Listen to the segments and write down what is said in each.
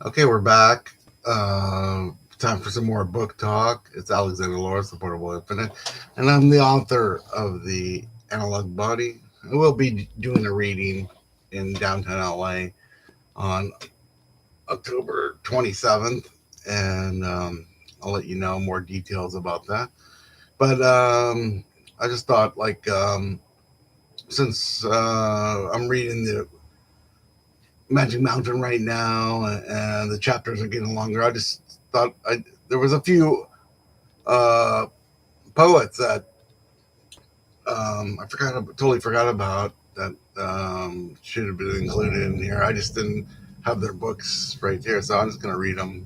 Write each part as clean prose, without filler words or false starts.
Okay, we're back. Time for some more book talk. It's Alexander Loris, The Portable Infinite, and I'm the author of The Analog Body. I will be doing a reading in downtown LA on October 27th, and I'll let you know more details about that. But I just thought, since I'm reading the Magic Mountain right now, and the chapters are getting longer, I just thought there was a few uh, poets that I totally forgot about that should have been included in here. I just didn't have their books right here, so I'm just going to read them.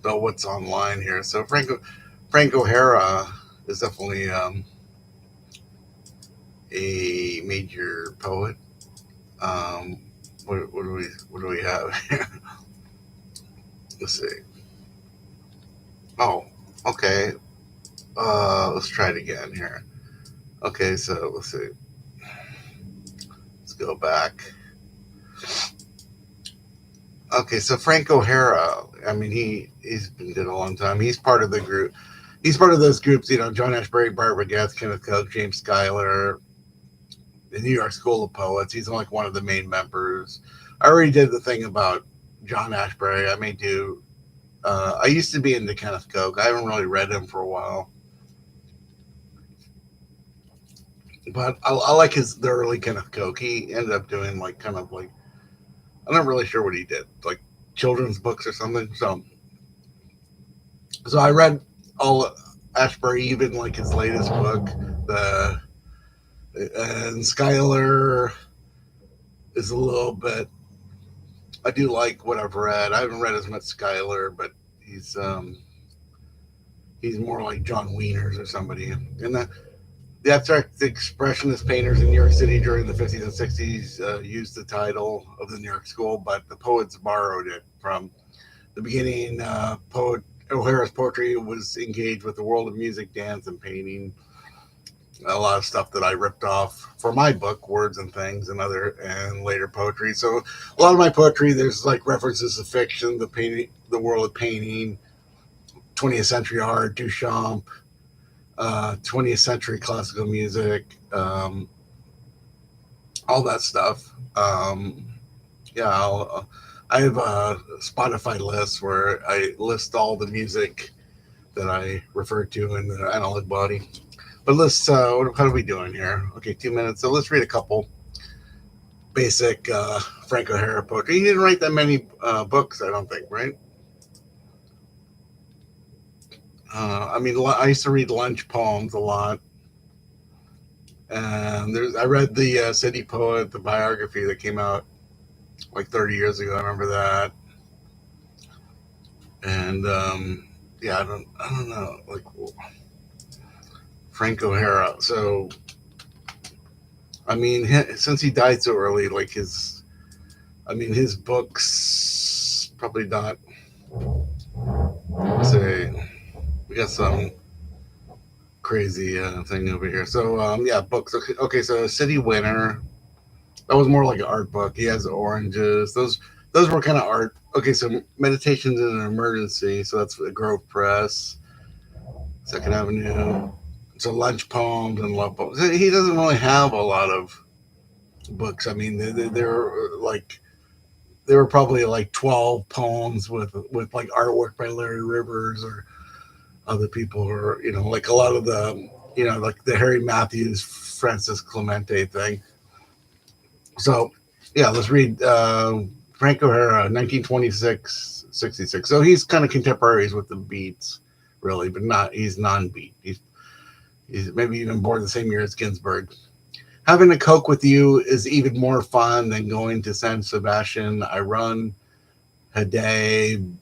Though what's online here. So Frank O'Hara is definitely a major poet. Um, what do we have here? Let's see. Oh, okay. Let's try it again here. Okay, so let's see. Let's go back. Okay, so Frank O'Hara. I mean, he's been dead a long time. He's part of the group. He's part of those groups. John Ashbery, Barbara Getz, Kenneth Koch, James Schuyler, the New York School of Poets. He's like one of the main members. I already did the thing about John Ashbery. I may do. I used to be into Kenneth Koch. I haven't really read him for a while, but I like the early Kenneth Koch. He ended up doing like kind of like I'm not really sure what he did, like children's books or something. So I read all Ashbury, even like his latest book, the and Schuyler is a little bit. I do like what I've read. I haven't read as much Schuyler, but he's um, he's more like John Wieners or somebody. And the abstract expressionist painters in New York City during the 50s and 60s used the title of the New York School, but the poets borrowed it from the beginning. Poet O'Hara's poetry was engaged with the world of music, dance, and painting. A lot of stuff that I ripped off for my book, Words and Things, and later poetry. So a lot of my poetry, there's like references to fiction, the world of painting, 20th century art, Duchamp, 20th century classical music, all that stuff. Yeah, I have a Spotify list where I list all the music that I refer to in the analog body. But how are we doing here? Okay, 2 minutes. So let's read a couple basic Frank O'Hara poetry. He didn't write that many books, I don't think, right? I mean, I used to read lunch poems a lot. And I read the City Poet, the biography that came out like 30 years ago. I remember that. And yeah, I don't know, like Frank O'Hara. So I mean, since he died so early, I mean, his books probably not. Let's say we got some crazy thing over here. So yeah, books. Okay, so City Winner. That was more like an art book. He has oranges. Those were kind of art. Okay, so Meditations in an Emergency. So that's the Grove Press, Second Avenue. So lunch poems and love poems. He doesn't really have a lot of books. I mean, they're like there were probably like 12 poems with like artwork by Larry Rivers or other people, or like a lot of the like the Harry Matthews, Francis Clemente thing. So yeah, let's read Frank O'Hara, 1926, 66. So he's kind of contemporaries with the Beats, really, but not he's non-beat. He's maybe even born the same year as Ginsberg. Having a Coke with you is even more fun than going to San Sebastian. I run Haday,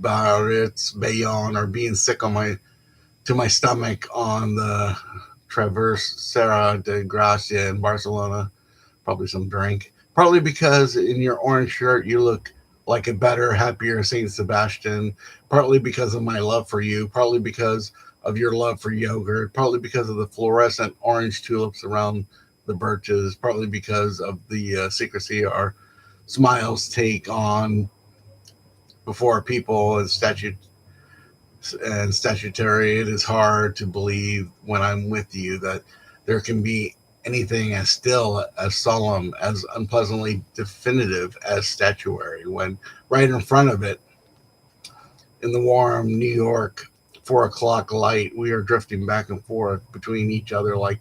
Biarritz, Bayonne, or being sick on my stomach on the Traverse Serra de Gracia in Barcelona. Probably some drink. Partly because in your orange shirt you look like a better, happier Saint Sebastian. Partly because of my love for you. Partly because of your love for yogurt. Partly because of the fluorescent orange tulips around the birches. Partly because of the secrecy our smiles take on before people and statutory, it is hard to believe when I'm with you that there can be anything as still, as solemn, as unpleasantly definitive as statuary, when right in front of it, in the warm New York 4 o'clock light, we are drifting back and forth between each other like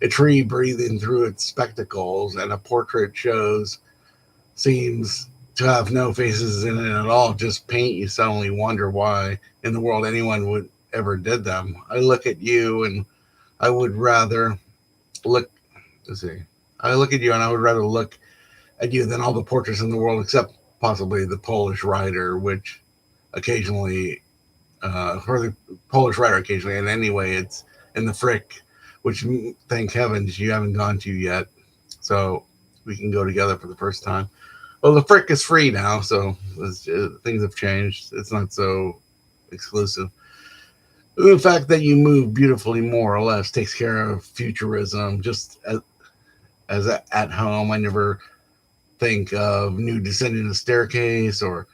a tree breathing through its spectacles, and a portrait shows seems to have no faces in it at all, just paint. You suddenly wonder why in the world anyone would ever did them. I look at you and I would rather look, let's see, I look at you and I would rather look at you than all the portraits in the world, except possibly the Polish writer, which occasionally, for the Polish writer occasionally, and anyway, it's in the Frick, which thank heavens you haven't gone to yet. So we can go together for the first time. Well, the Frick is free now, so things have changed. It's not so exclusive. The fact that you move beautifully, more or less, takes care of futurism. Just as at home, I never think of new descending the staircase, or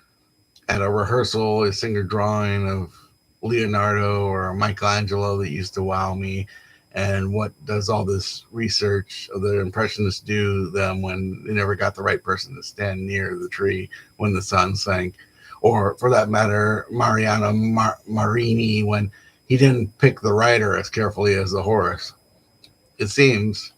at a rehearsal, a singer drawing of Leonardo or Michelangelo that used to wow me. And what does all this research of the Impressionists do them when they never got the right person to stand near the tree when the sun sank? Or, for that matter, Mariano Marini, when he didn't pick the writer as carefully as the horse. It seems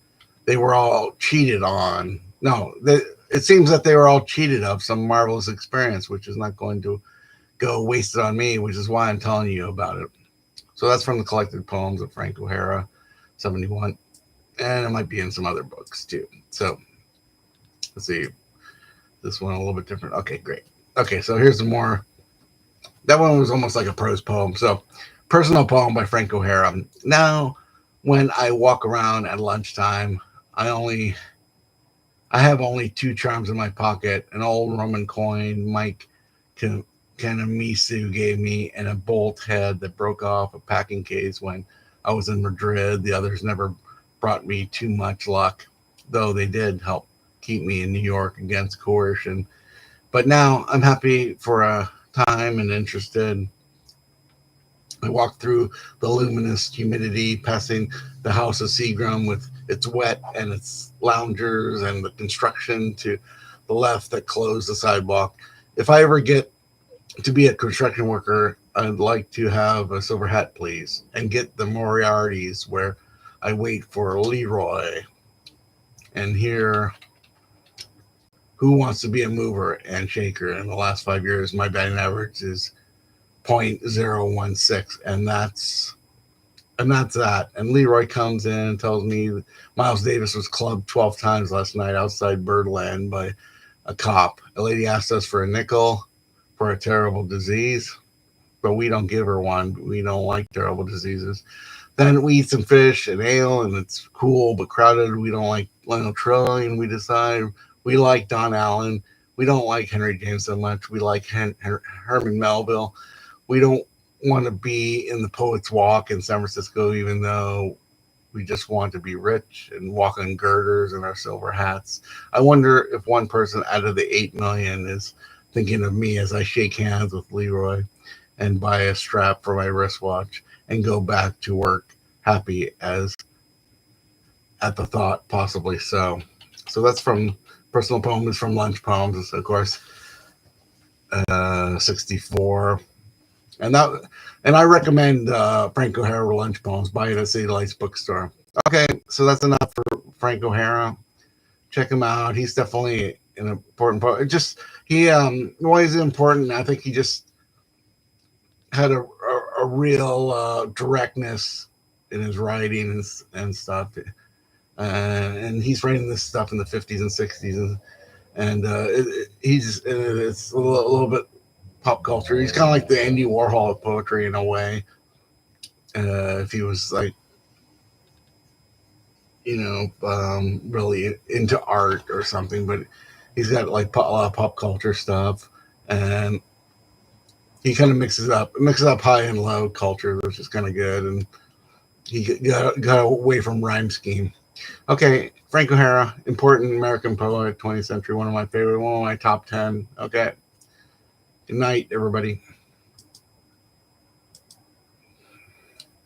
they were all cheated on. No, it seems that they were all cheated of some marvelous experience, which is not going to go wasted on me, which is why I'm telling you about it. So that's from the collected poems of Frank O'Hara, 71. And it might be in some other books too. So let's see. This one a little bit different. Okay, great. Okay, so here's some more. That one was almost like a prose poem. So, personal poem by Frank O'Hara. Now, when I walk around at lunchtime, I only I have only two charms in my pocket: an old Roman coin Mike Kanamisu gave me, and a bolt head that broke off a packing case when I was in Madrid. The others never brought me too much luck, though they did help keep me in New York against coercion. But now I'm happy for a time and interested. I walked through the luminous humidity, passing the house of Seagram with its wet and its loungers, and the construction to the left that closed the sidewalk. If I ever get to be a construction worker, I'd like to have a silver hat, please, and get the Moriarty's where I wait for Leroy. And here, who wants to be a mover and shaker? In the last 5 years, my batting average is 0.016, and that's that. And Leroy comes in and tells me Miles Davis was clubbed 12 times last night outside Birdland by a cop. A lady asked us for a nickel for a terrible disease, but we don't give her one. We don't like terrible diseases. Then we eat some fish and ale, and it's cool but crowded. We don't like Lionel Trillian. We decide we like Don Allen. We don't like Henry James so much. We like Herman Melville. We don't want to be in the Poets Walk in San Francisco, even though we just want to be rich and walk on girders and our silver hats. I wonder if one person out of the 8 million is thinking of me as I shake hands with Leroy and buy a strap for my wristwatch and go back to work happy as at the thought, possibly so. So that's from Personal Poems from Lunch Poems, of course, 64. And that, and I recommend Frank O'Hara Lunch Poems. Buy it at City Lights Bookstore. Okay, so that's enough for Frank O'Hara. Check him out. He's definitely an important poet. Just why is it important? I think he just had a real directness in his writing and stuff. And he's writing this stuff in the 50s and 60s, and it's a little bit pop culture. He's kind of like the Andy Warhol of poetry in a way. If he was like, really into art or something, but he's got like a lot of pop culture stuff, and he kind of mixes up high and low culture, which is kind of good. And he got away from rhyme scheme. Okay, Frank O'Hara, important American poet, 20th century, one of my favorite, one of my top 10. Okay, Good night, everybody.